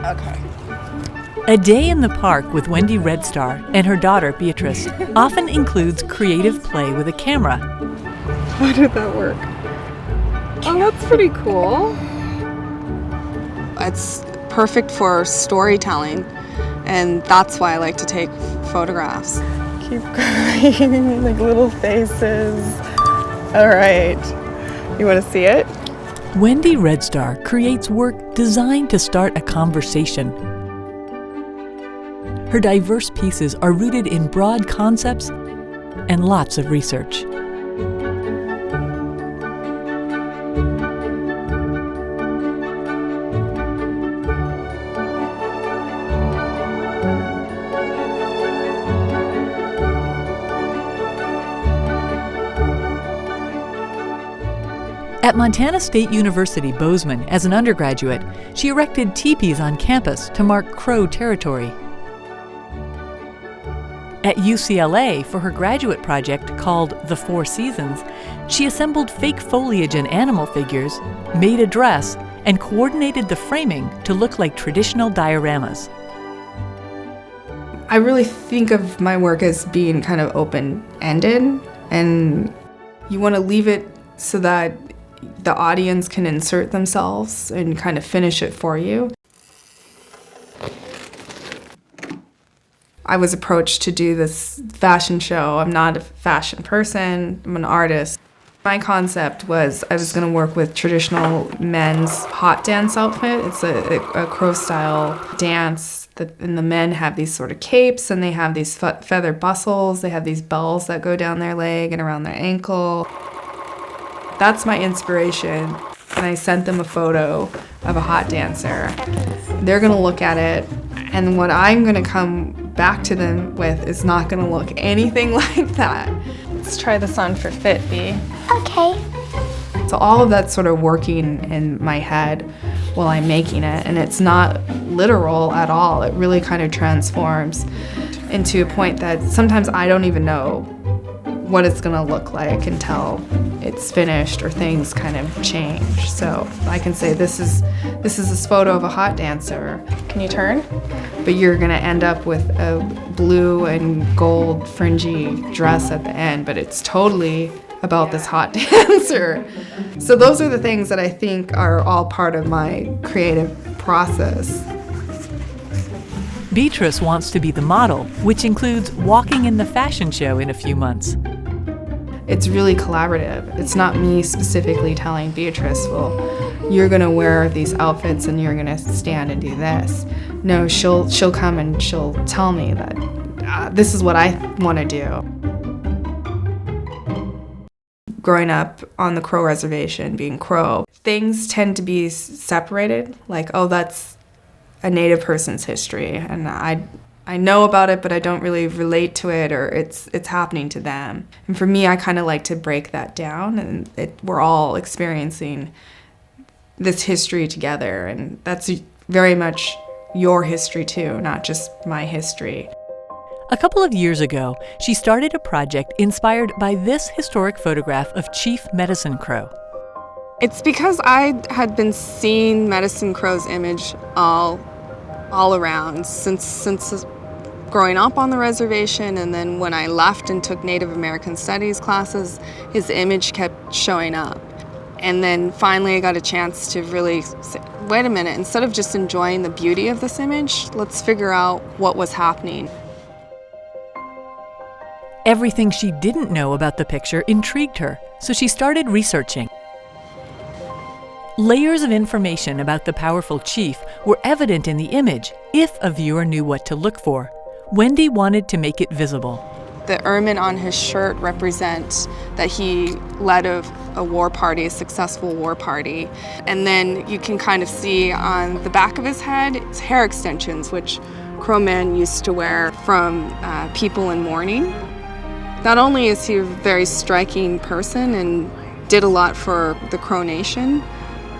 Okay. A day in the park with Wendy Red Star and her daughter Beatrice often includes creative play with a camera. How did that work? Oh, that's pretty cool. It's perfect for storytelling, and that's why I like to take photographs. Keep going, like little faces. All right, you want to see it? Wendy Red Star creates work designed to start a conversation. Her diverse pieces are rooted in broad concepts and lots of research. At Montana State University, Bozeman, as an undergraduate, she erected teepees on campus to mark Crow territory. At UCLA, for her graduate project called The Four Seasons, she assembled fake foliage and animal figures, made a dress, and coordinated the framing to look like traditional dioramas. I really think of my work as being kind of open-ended, and you want to leave it so that the audience can insert themselves and kind of finish it for you. I was approached to do this fashion show. I'm not a fashion person, I'm an artist. My concept was I was going to work with traditional men's hot dance outfit. It's a crow-style dance, and the men have these sort of capes, and they have these feather bustles. They have these bells that go down their leg and around their ankle. That's my inspiration, and I sent them a photo of a hot dancer. They're going to look at it, and what I'm going to come back to them with is not going to look anything like that. Let's try this on for fit, B. Okay. So all of that's sort of working in my head while I'm making it, and it's not literal at all. It really kind of transforms into a point that sometimes I don't even know what it's going to look like until it's finished or things kind of change. So I can say this is this photo of a hot dancer. Can you turn? But you're going to end up with a blue and gold fringy dress at the end, but it's totally about this hot dancer. So those are the things that I think are all part of my creative process. Beatrice wants to be the model, which includes walking in the fashion show in a few months. It's really collaborative. It's not me specifically telling Beatrice, well, you're gonna wear these outfits and you're gonna stand and do this. No, she'll come and she'll tell me that this is what I wanna do. Growing up on the Crow reservation, being Crow, things tend to be separated, like, oh, that's a Native person's history, and I know about it, but I don't really relate to it, or it's happening to them. And for me, I kind of like to break that down, and we're all experiencing this history together, and that's very much your history too, not just my history. A couple of years ago, she started a project inspired by this historic photograph of Chief Medicine Crow. It's because I had been seeing Medicine Crow's image all around since growing up on the reservation, and then when I left and took Native American Studies classes, his image kept showing up. And then finally I got a chance to really say, wait a minute, instead of just enjoying the beauty of this image, let's figure out what was happening. Everything she didn't know about the picture intrigued her, so she started researching. Layers of information about the powerful chief were evident in the image if a viewer knew what to look for. Wendy wanted to make it visible. The ermine on his shirt represents that he led a war party, a successful war party. And then you can kind of see on the back of his head, it's hair extensions, which Crow men used to wear from people in mourning. Not only is he a very striking person and did a lot for the Crow Nation,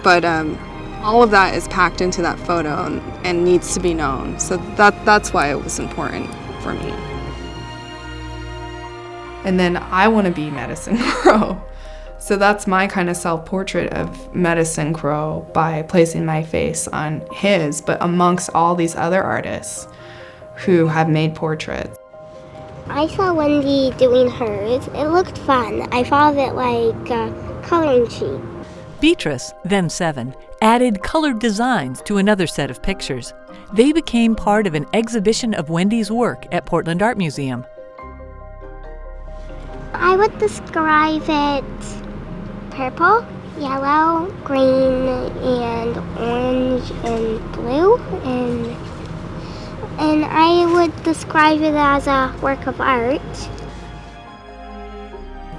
but all of that is packed into that photo and needs to be known. So that's why it was important for me. And then I want to be Medicine Crow. So that's my kind of self-portrait of Medicine Crow by placing my face on his, but amongst all these other artists who have made portraits. I saw Wendy doing hers. It looked fun. I followed it like a coloring sheet. Beatrice, then 7, added colored designs to another set of pictures. They became part of an exhibition of Wendy's work at Portland Art Museum. I would describe it purple, yellow, green, and orange, and blue, and I would describe it as a work of art.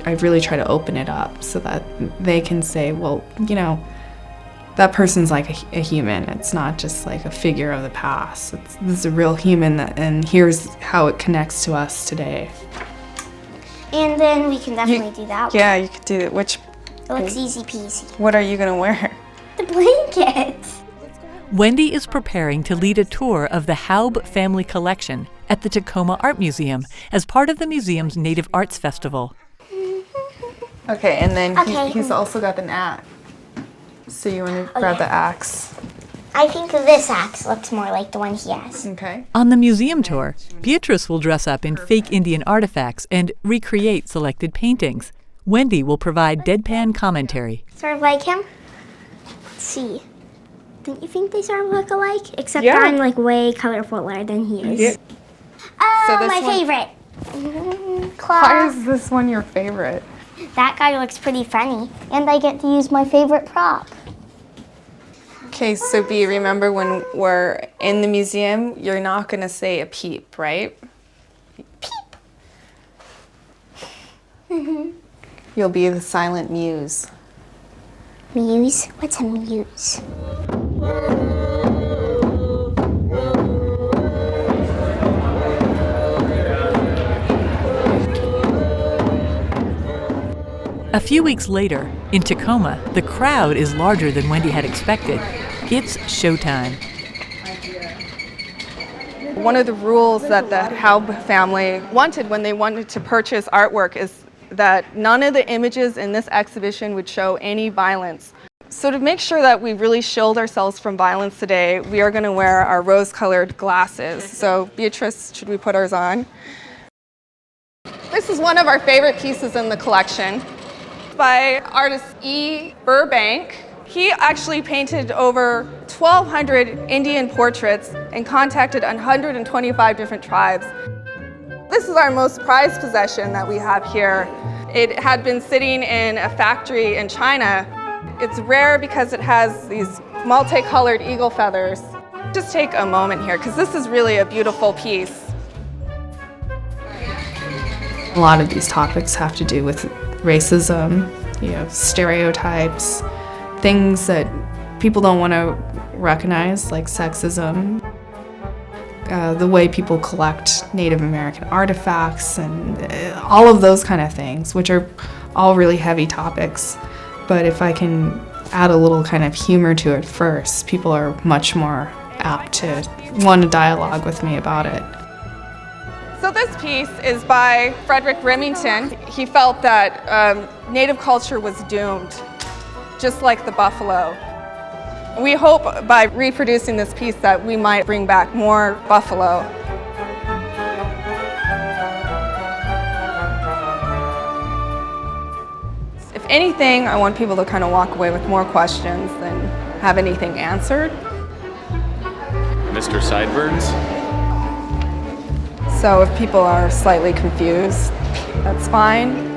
I really try to open it up so that they can say, well, you know, that person's like a human. It's not just like a figure of the past. This is a real human, and here's how it connects to us today. And then we can definitely do that. Yeah, you could do it. Which? It looks easy peasy. What are you gonna wear? The blanket. Wendy is preparing to lead a tour of the Haub family collection at the Tacoma Art Museum as part of the museum's Native Arts Festival. Okay, and then Okay. he's also got an axe. So you want to grab the axe? I think this axe looks more like the one he has. Okay. On the museum tour, Beatrice will dress up in fake Indian artifacts and recreate selected paintings. Wendy will provide deadpan commentary. Sort of like him. Let's see. Don't you think they sort of look alike? Except Yeah. I'm like way colorfuler than he is. Yeah. Oh, So this my one- favorite. Why Claw. is this one your favorite? That guy looks pretty funny. And I get to use my favorite prop. Okay, so B, remember when we're in the museum, you're not gonna say a peep, right? Peep. You'll be the silent muse. Muse? What's a muse? A few weeks later, in Tacoma, the crowd is larger than Wendy had expected. It's showtime. One of the rules that the Haub family wanted when they wanted to purchase artwork is that none of the images in this exhibition would show any violence. So to make sure that we really shield ourselves from violence today, we are going to wear our rose-colored glasses. So Beatrice, should we put ours on? This is one of our favorite pieces in the collection by artist E. Burbank. He actually painted over 1,200 Indian portraits and contacted 125 different tribes. This is our most prized possession that we have here. It had been sitting in a factory in China. It's rare because it has these multicolored eagle feathers. Just take a moment here, because this is really a beautiful piece. A lot of these topics have to do with racism, you know, stereotypes, things that people don't want to recognize, like sexism, the way people collect Native American artifacts, and all of those kind of things, which are all really heavy topics. But if I can add a little kind of humor to it first, people are much more apt to want to dialogue with me about it. So this piece is by Frederick Remington. He felt that Native culture was doomed, just like the buffalo. We hope by reproducing this piece that we might bring back more buffalo. If anything, I want people to kind of walk away with more questions than have anything answered. Mr. Sideburns? So if people are slightly confused, that's fine.